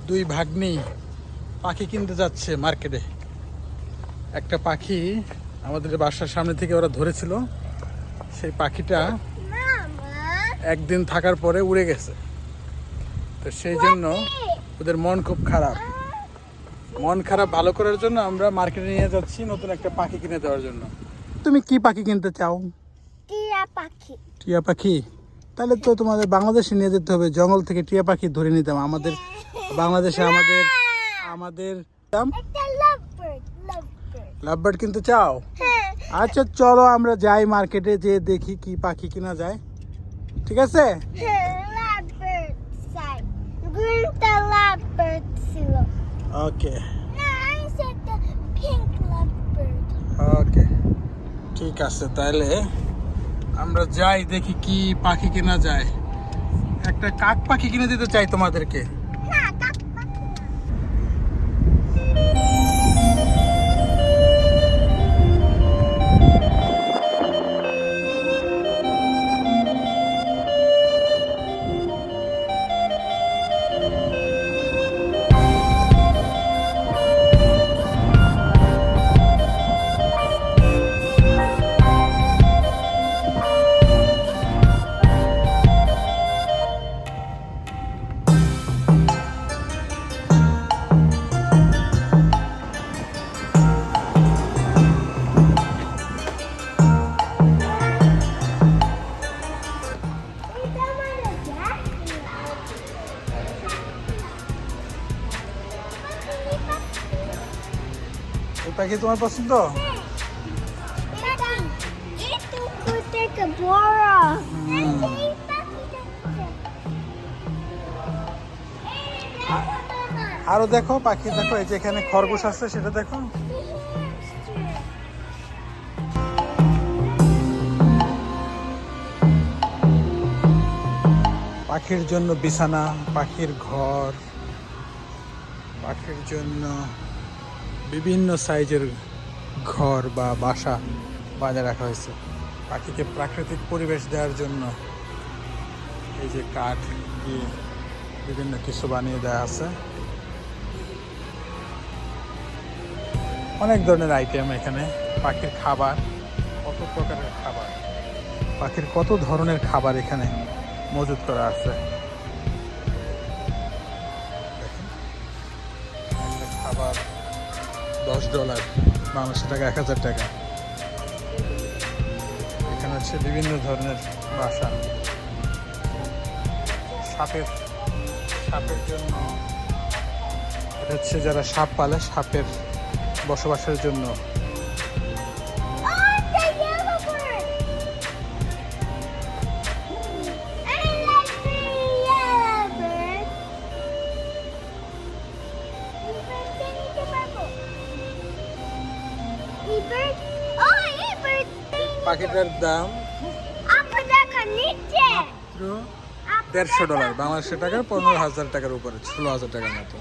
দুই ভাগ্নি পাখি কিনতে যাচ্ছে মার্কেটে। একটা পাখি আমাদের বাসার সামনে থেকে ওরা ধরেছিল, সেই পাখিটা একদিন থাকার পরে উড়ে গেছে। তো সেই জন্য ওদের মন খুব খারাপ। মন খারাপ ভালো করার জন্য আমরা মার্কেটে নিয়ে যাচ্ছি নতুন একটা পাখি কিনে দেওয়ার জন্য। তুমি কি পাখি কিনতে চাও? টিয়া পাখি। টিয়া পাখি? তাহলে তো তোমাদের বাংলাদেশে নিয়ে যেতে হবে, জঙ্গল থেকে টিয়া পাখি ধরে নিতাম। আমাদের বাংলাদেশে আমাদের লাভবার্ড কিনতে চাও? আচ্ছা চলো আমরা যাই মার্কেটে, যে দেখি কি পাখি কিনা যায়। ঠিক আছে? ওকে ওকে ঠিক আছে, তাহলে আমরা যাই দেখি কি পাখি কেনা যায়। একটা কাক পাখি কিনে দিতে চাই তোমাদেরকে। এই পাখি তোমার পছন্দ? আরো দেখো পাখি, দেখো এই যে এখানে খরগোশ আছে, সেটা দেখো। পাখির জন্য বিছানা, পাখির ঘর, পাখির জন্য বিভিন্ন সাইজের ঘর বা বাসা বানিয়ে রাখা হয়েছে। পাখিকে প্রাকৃতিক পরিবেশ দেওয়ার জন্য এই যে কাঠ দিয়ে বিভিন্ন কিছু বানিয়ে দেওয়া আছে। অনেক ধরনের আইটেম এখানে। পাখির খাবার, কত প্রকারের খাবার, পাখির কত ধরনের খাবার এখানে মজুত করা আছে। খাবার $10, বাংলাদেশের টাকা 1000 টাকা। এখানে হচ্ছে বিভিন্ন ধরনের বাসা। সাপের জন্য এটা হচ্ছে যারা সাপ পালে, সাপের বসবাসের জন্য। পাখিটার দাম $150, বাংলাদেশের টাকা 15,000 টাকার উপরে, 16,000 টাকার মতো।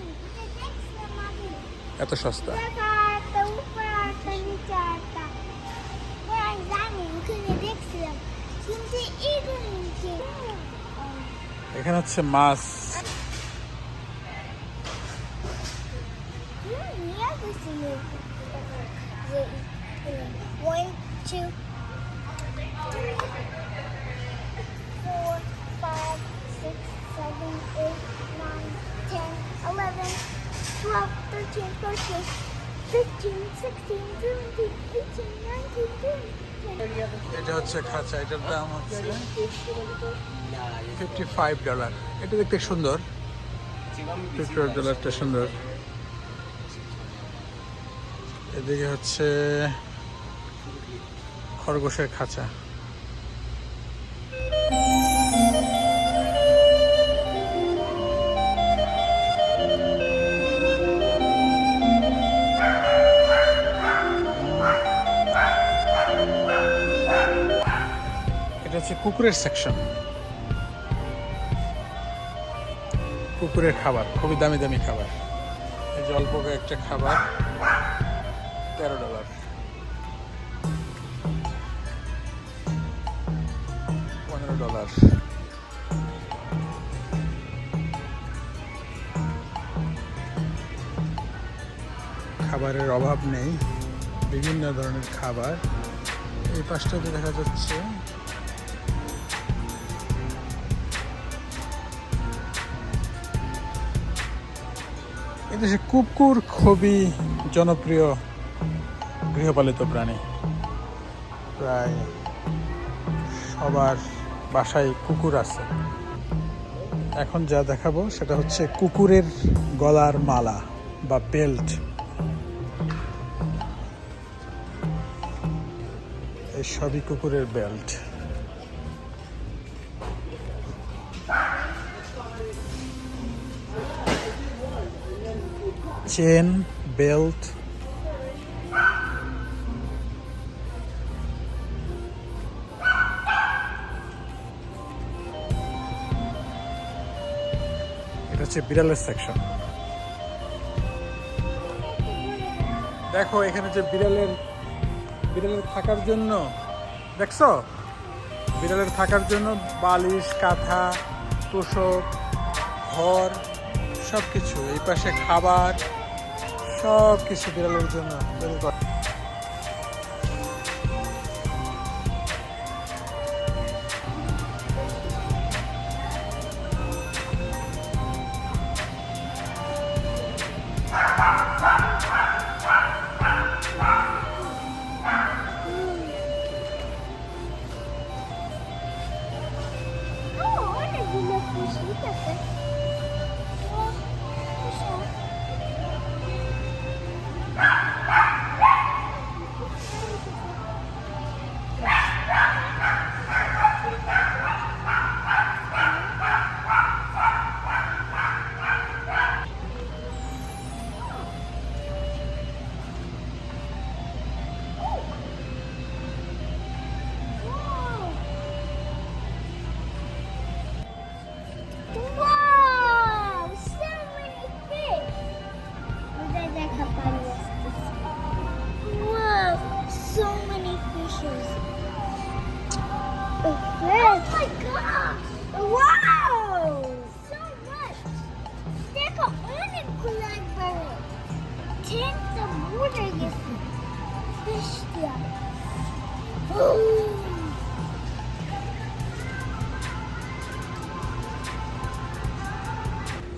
এত সস্তা। এখানে হচ্ছে মাছ। এটা হচ্ছে খাঁচা, এটার দাম হচ্ছে $55। এটা দেখতে সুন্দর, $55টা সুন্দর। এদিকে হচ্ছে খরগোশের খাঁচা। এটা হচ্ছে কুকুরের সেকশন। কুকুরের খাবার, খুবই দামি দামি খাবার। এই যে অল্প একটা খাবার $13, $15। খাবারের অভাব নেই, বিভিন্ন ধরনের খাবার। এই পাশটাতে দেখা যাচ্ছে এদেশে কুকুর খুবই জনপ্রিয় গৃহপালিত প্রাণী। প্রায় সবার বাসায় কুকুর আছে। এখন যা দেখাবো সেটা হচ্ছে কুকুরের গলার মালা বা বেল্ট। এই সবই কুকুরের বেল্ট। চেন, বেল্ট, এটা হচ্ছে বিড়ালের সেকশন। দেখো এখানে যে বিড়ালের থাকার জন্য, দেখছো বিড়ালের থাকার জন্য বালিশ, কাঁথা, তোষক, ঘর সব কিছু। এই পাশে খাবার, সব কিছু বিড়ালের জন্য তৈরি করা।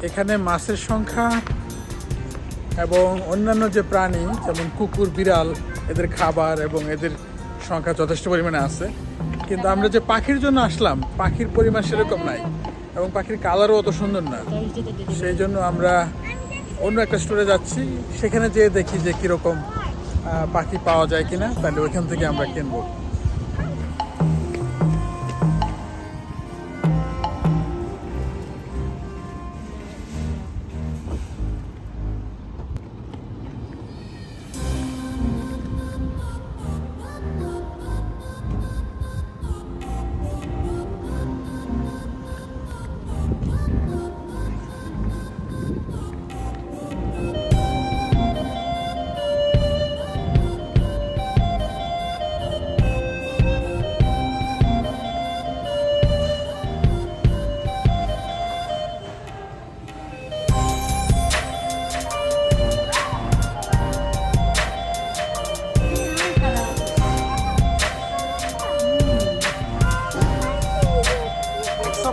এখানে মাছের সংখ্যা এবং অন্যান্য যে প্রাণী যেমন কুকুর, বিড়াল, এদের খাবার এবং এদের সংখ্যা যথেষ্ট পরিমাণে আছে। কিন্তু আমরা যে পাখির জন্য আসলাম, পাখির পরিমাণ সেরকম নাই এবং পাখির কালারও অত সুন্দর না। সেই জন্য আমরা অন্য একটা স্টোরে যাচ্ছি, সেখানে যেয়ে দেখি যে কীরকম পাখি পাওয়া যায় কিনা, তাহলে ওইখান থেকে আমরা কিনবো।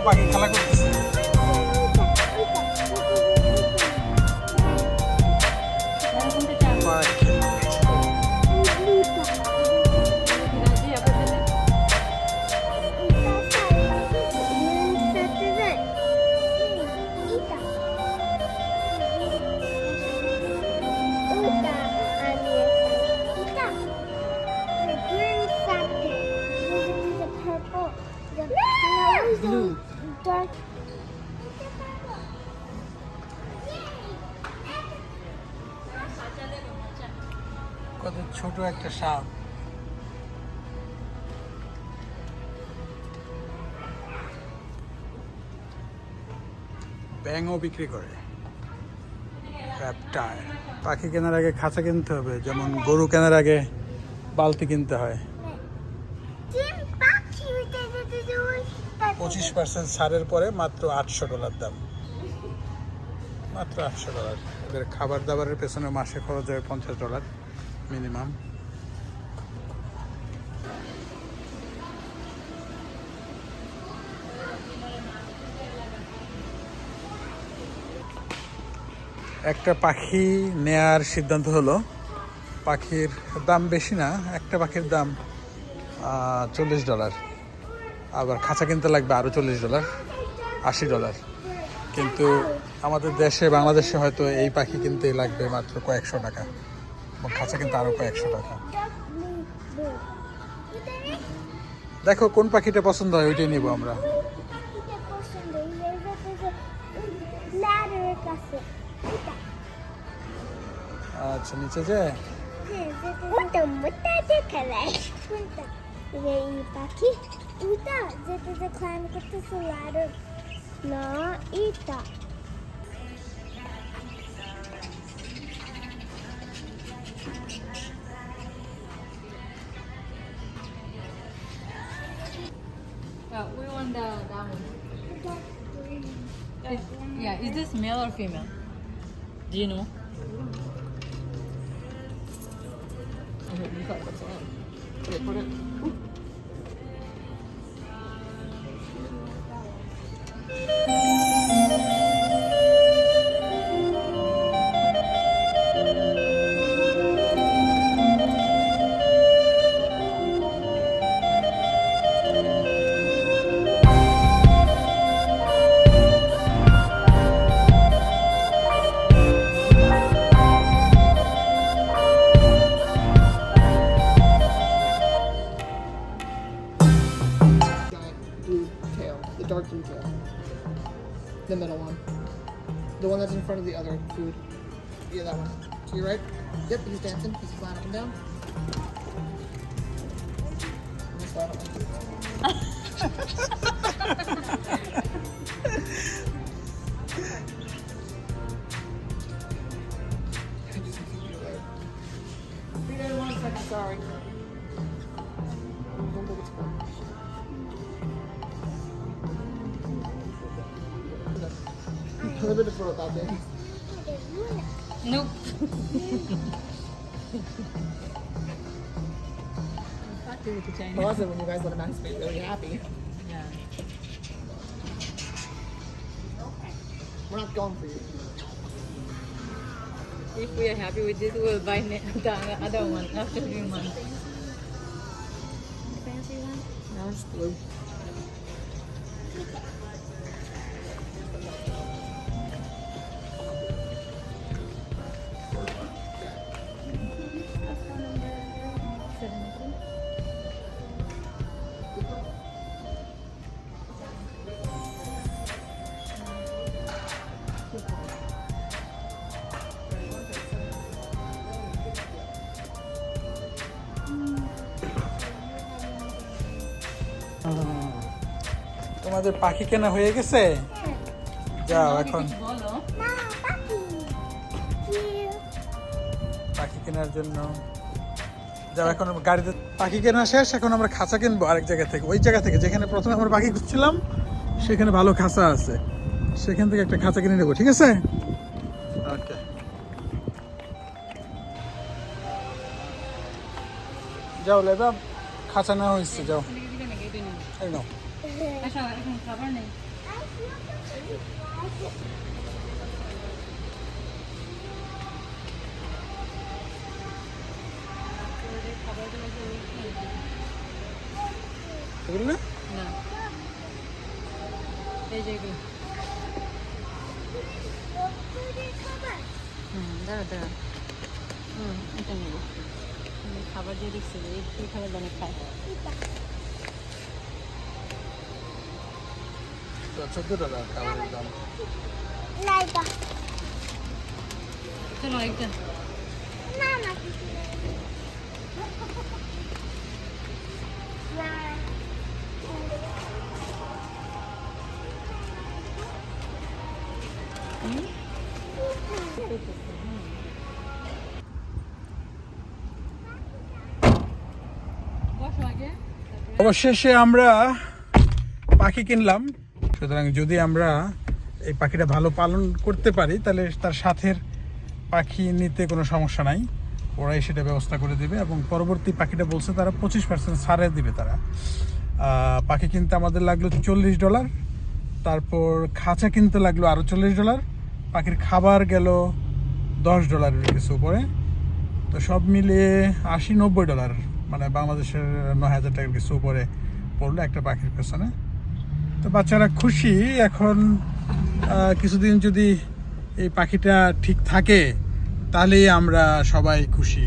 পাখি খেলা করতেছে। Blue. Dark. কত ছোট একটা সাপ। ব্যাঙও বিক্রি করে। র্যাপটাইল। পাখি কেনার আগে খাঁচা কিনতে হবে, যেমন গরু কেনার আগে বালতি কিনতে হয়। 25% ছাড়ের পরে মাত্র $800 দাম। মাত্র $800। এদের খাবার দাবারের পেছনে মাসে খরচ হয় $50 মিনিমাম। একটা পাখি নেয়ার সিদ্ধান্ত হলো। পাখির দাম বেশি না, একটা পাখির দাম $40। আবার খাঁচা কিনতে লাগবে আরও $40, $80। কিন্তু আমাদের দেশে বাংলাদেশে হয়তো এই পাখি কিনতে লাগবে মাত্র কয়েকশো টাকা এবং খাঁচা কিনতে আরও কয়েকশো টাকা। দেখো কোন পাখিটা পছন্দ হয় ওইটাই নিব আমরা। আচ্ছা নিচে যে পাখি উটা যেটা ক্লাইম করতেছে ladder না এটা We want that one. Yeah, is this male or female? Do you know? Okay, you got what's on. Okay, put it. Dark blue tail. The middle one. The one that's in front of the other food. Yeah, that one. To your right. Yep, he's dancing. He's flying up and down. He's flying up and down. 1 second, sorry. Don't look at the phone. A little bit of fruit out there. Nope. Well, that's it when you guys let him ask me really happy. Yeah. We're not going for you. If we are happy with this, we'll buy the other one after 3 months. fancy one No, it's blue. তোমাদের পাখি কেনা হয়ে গেছে? যাও এখন বলো না পাখি পাখি কেনার জন্য যাও। এখন গাড়িতে পাখি কেনা শেষ, এখন আমরা খাঁচা কিনবো আরেক জায়গা থেকে। ওই জায়গা থেকে যেখানে প্রথমে আমরা পাখি খুঁজছিলাম সেখানে ভালো খাঁচা আছে, সেখান থেকে একটা খাঁচা কিনে নেবো। ঠিক আছে, ওকে। যাও লেবা, খাঁচা নেওয়া হয়েছে, যাও এই নাও। আচ্ছা এখন খাবার নেই। এগুলো না? না এই যে এগুলো। দাঁড়া দাঁড়া। এটা নেব। খাবার দিয়ে দেখছি যে এই খাবার অনেক খায়। $14 খাবারের দাম। লাইকা চলো একটা না না বসো আগে। অবশেষে আমরা পাখি কিনলাম। সুতরাং যদি আমরা এই পাখিটা ভালো পালন করতে পারি, তাহলে তার সাথের পাখি নিতে কোনো সমস্যা নাই, ওরাই সেটা ব্যবস্থা করে দেবে। এবং পরবর্তী পাখিটা বলছে তারা 25% ছাড়ে দিবে তারা। পাখি কিনতে আমাদের লাগলো $40, তারপর খাঁচা কিনতে লাগলো আরও $40, পাখির খাবার গেল $10 কিছু উপরে, তো সব মিলিয়ে $80-90, মানে বাংলাদেশের 9,000 টাকার কিছু উপরে পড়লো একটা পাখির পেছনে। তো বাচ্চারা খুশি। এখন কিছুদিন যদি এই পাখিটা ঠিক থাকে তাহলেই আমরা সবাই খুশি,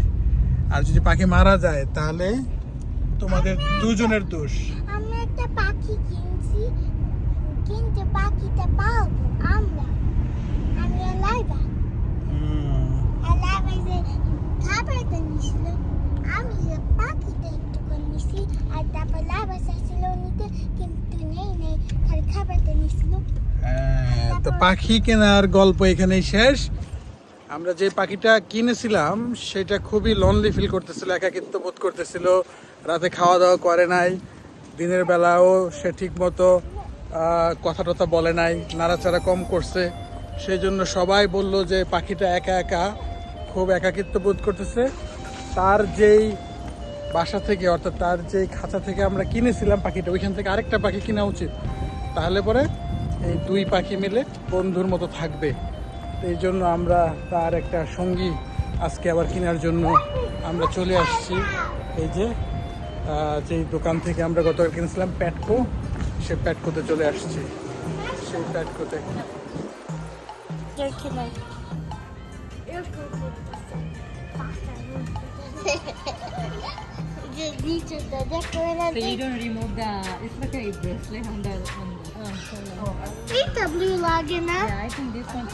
আর যদি পাখি মারা যায় তাহলে তোমাদের দুজনের দোষ। আমরা একটা পাখি কিনছি, কিন্তু পাখিটা পাবো আমরা লাইবা। আর লাইবা যে খাবারটা নিছিল, আমি যে পাখিটা একটু করে নিছি, আর তারপর লাইবা চাইছিল নিতে, কিন্তু নেই খালি খাবারটা নিছিল। তো পাখি কেনার গল্প এখানেই শেষ। আমরা যে পাখিটা কিনেছিলাম সেটা খুবই লনলি ফিল করতেছিল, একাকিত্ব বোধ করতেছিল, রাতে খাওয়া দাওয়া করে নাই, দিনের বেলাও সে ঠিক মতো কথা টথা বলে নাই, নাড়াচাড়া কম করছে। সেই জন্য সবাই বলল যে পাখিটা একা একা খুব একাকিত্ব বোধ করতেছে। তার যেই বাসা থেকে, অর্থাৎ তার যেই খাঁচা থেকে আমরা কিনেছিলাম পাখিটা, ওইখান থেকে আরেকটা পাখি কেনা উচিত, তাহলে পরে এই দুই পাখি মিলে বন্ধুর মতো থাকবে। এই জন্য আমরা তার একটা সঙ্গী আজকে আবার কেনার জন্য আমরা চলে আসছি। এই যে যেই দোকান থেকে আমরা গতকাল কিনেছিলাম প্যাটকো, সে প্যাটকোতে চলে আসছি। সেই প্যাটকোতে So you don't remove the, it's like a bracelet on the Eat the blue lagina, yeah, I think this one,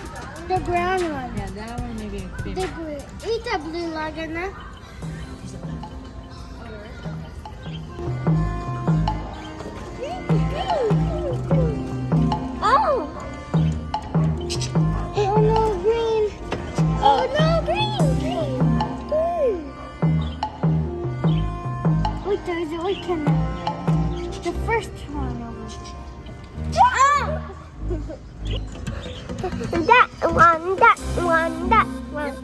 the brown one. yeah, that one maybe. Eat the blue lagina. Oh! Oh no, green! Oh no, green! Wait, there's a white one. The first one over. Ah! That one.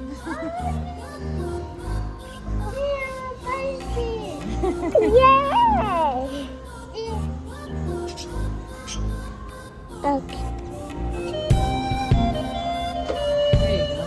Yay! Okay. There you go.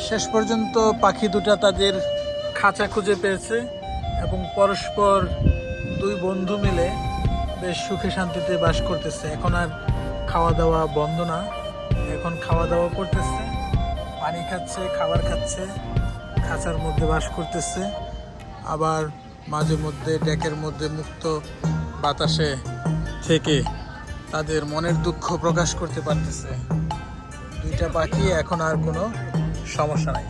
শেষ পর্যন্ত পাখি দুটা তাদের খাঁচা খুঁজে পেয়েছে এবং পরস্পর দুই বন্ধু মিলে বেশ সুখে শান্তিতে বাস করতেছে। এখন আর খাওয়া দাওয়া বন্ধ না, এখন খাওয়া দাওয়া করতেছে, পানি খাচ্ছে, খাবার খাচ্ছে, খাঁচার মধ্যে বাস করতেছে, আবার মাঝে মধ্যে ডেকের মধ্যে মুক্ত বাতাসে থেকে তাদের মনের দুঃখ প্রকাশ করতে পারতেছে। দুইটা পাখি, এখন আর কোনো সমস্যা নাই।